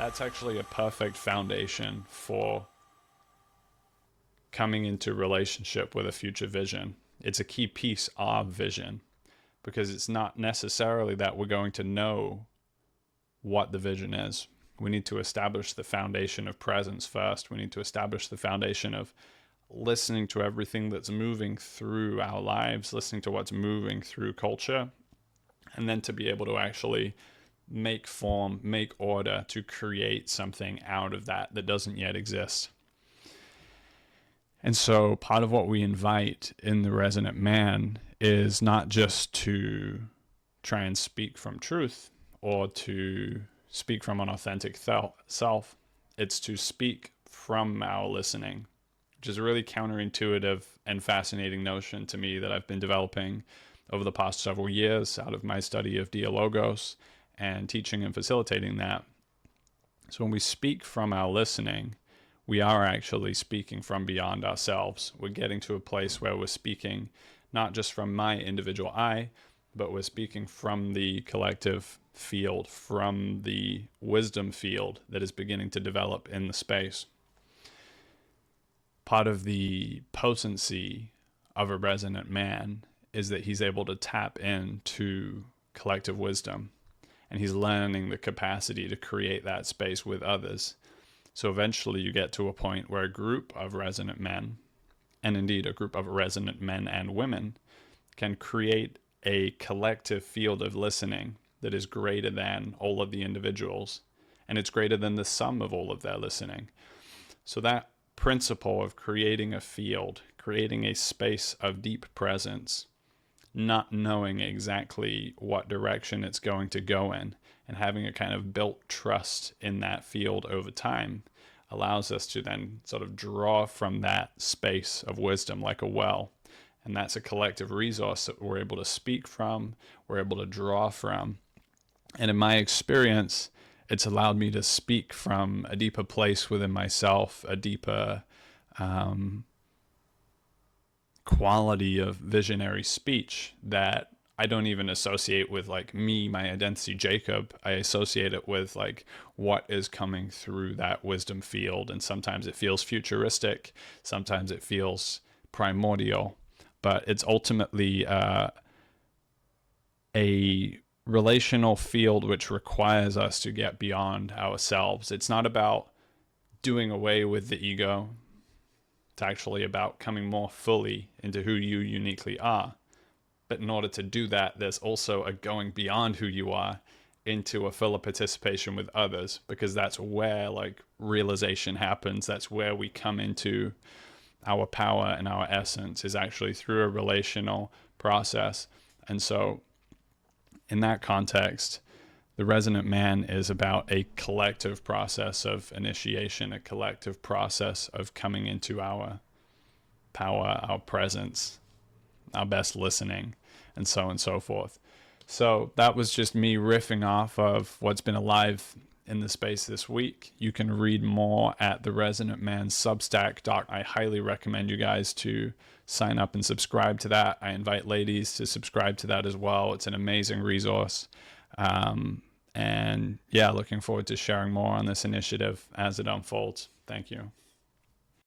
that's actually a perfect foundation for coming into relationship with a future vision. It's a key piece of vision, because it's not necessarily that we're going to know what the vision is. We need to establish the foundation of presence first. We need to establish the foundation of listening to everything that's moving through our lives, listening to what's moving through culture, and then to be able to actually make form, make order, to create something out of that that doesn't yet exist. And so part of what we invite in the Resonant Man is not just to try and speak from truth or to speak from an authentic self. It's to speak from our listening, which is a really counterintuitive and fascinating notion to me that I've been developing over the past several years out of my study of Dialogos and teaching and facilitating that. So when we speak from our listening, we are actually speaking from beyond ourselves. We're getting to a place where we're speaking not just from my individual I, but we're speaking from the collective field, from the wisdom field that is beginning to develop in the space. Part of the potency of a resonant man is that he's able to tap into collective wisdom, and he's learning the capacity to create that space with others. So eventually you get to a point where a group of resonant men, and indeed a group of resonant men and women, can create a collective field of listening that is greater than all of the individuals, and it's greater than the sum of all of their listening. So that principle of creating a field, creating a space of deep presence, not knowing exactly what direction it's going to go in, and having a kind of built trust in that field over time, allows us to then sort of draw from that space of wisdom like a well. And that's a collective resource that we're able to speak from, we're able to draw from. And in my experience, it's allowed me to speak from a deeper place within myself, a deeper quality of visionary speech that I don't even associate with like me, my identity, Jacob. I associate it with like what is coming through that wisdom field. And sometimes it feels futuristic, sometimes it feels primordial, but it's ultimately a relational field which requires us to get beyond ourselves. It's not about doing away with the ego. It's actually about coming more fully into who you uniquely are. But in order to do that, there's also a going beyond who you are into a fuller participation with others, because that's where like realization happens. That's where we come into our power and our essence, is actually through a relational process. And so in that context, the resonant man is about a collective process of initiation, a collective process of coming into our power, our presence, our best listening, and so on and so forth. So that was just me riffing off of what's been alive in the space this week. You can read more at the Resonant Man Substack. I highly recommend you guys to sign up and subscribe to that. I invite ladies to subscribe to that as well. It's an amazing resource. And yeah, looking forward to sharing more on this initiative as it unfolds. Thank you.